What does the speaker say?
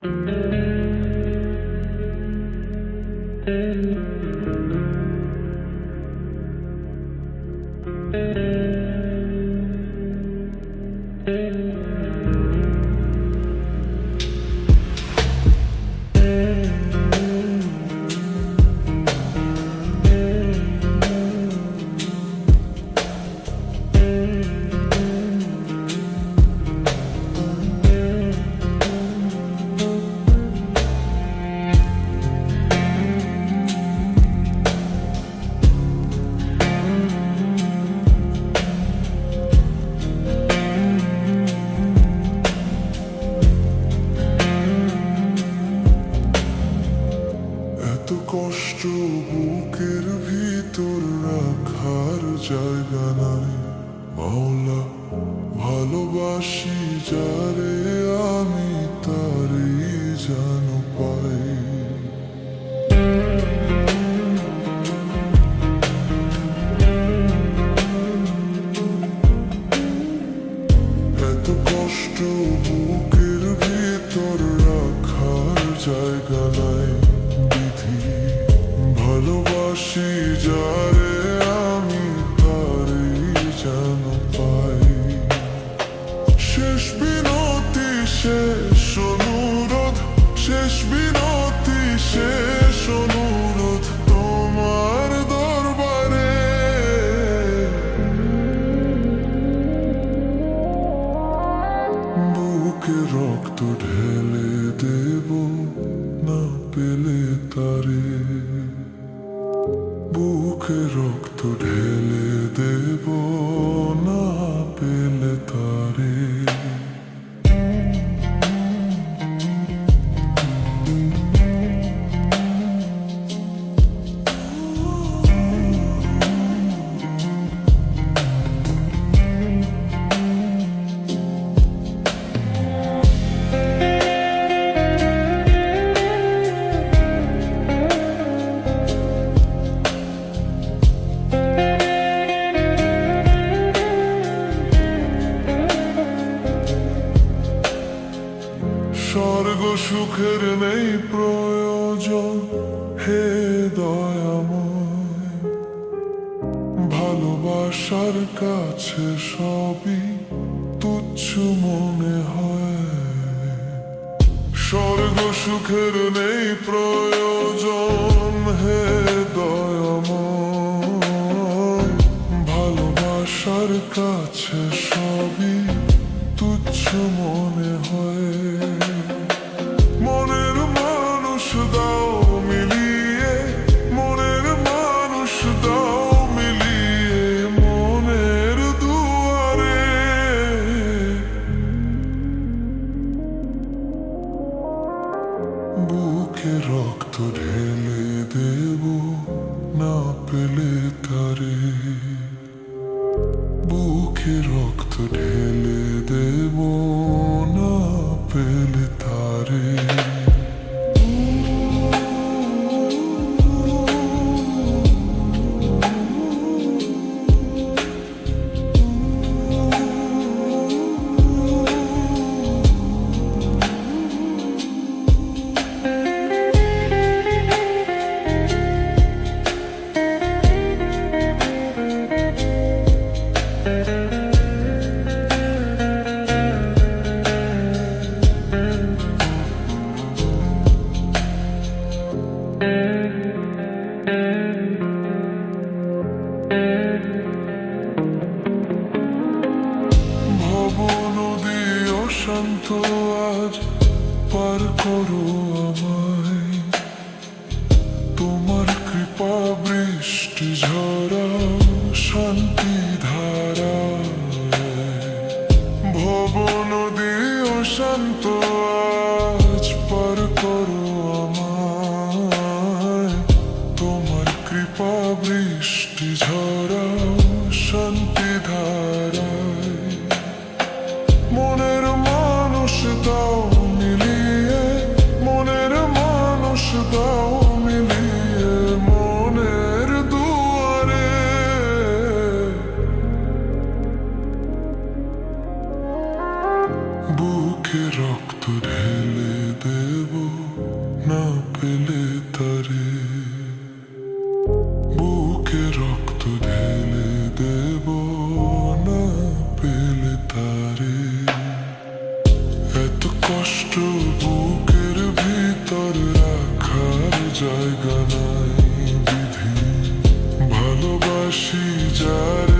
এত কষ্ট বুকের ভিতর রাখার জায়গা নাই মাওলা, ভালোবাসি যারে আমি তারই যেন পাই। এত কষ্ট বুকের ভিতর রাখার জায়গা নাই বিধি, ভালোবাসি যারে আমি তারই যেন পাই। শেষ বিনতি শেষ অনুরোধ, শেষ বিনতি শেষ অনুরোধ তোমার দরবারে। বুকে রক্ত ঢেলে দেব না পেলে তারে, বুকে রক্ত ঢেলে দেব না পেলে তারে। স্বর্গ সুখের নেই প্রয়োজন হে দয়াময়, ভালোবাসার কাছে সবই তুচ্ছ মনে হয়। স্বর্গ সুখের নেই প্রয়োজন হে দয়াময়, ভালোবাসার কাছে সবই তুচ্ছ মনে হয়। মনের মানুষ দাও মিলিয়ে, মনের মানুষ দাও মিলিয়ে মনের দুয়ারে। বুকে রক্ত ঢেলে দেব না পেলে তারে, বুকে রক্ত ঢেলে দেব না পেলে তারে। ভব নদী অশান্ত আজ পার করো আমায়, তোমার কৃপা বৃষ্টি ঝরা শান্তি ধারা। ভব নদী অশান্ত আজ পার করো আমায়, তোমার কৃপা বৃষ্টি ঝরা শান্তি ধারায়। মনের মানুষ দাও মিলিয়ে, মনের বুকের ভিতর রাখার জায়গা নাই বিধি। ভালোবাসি যার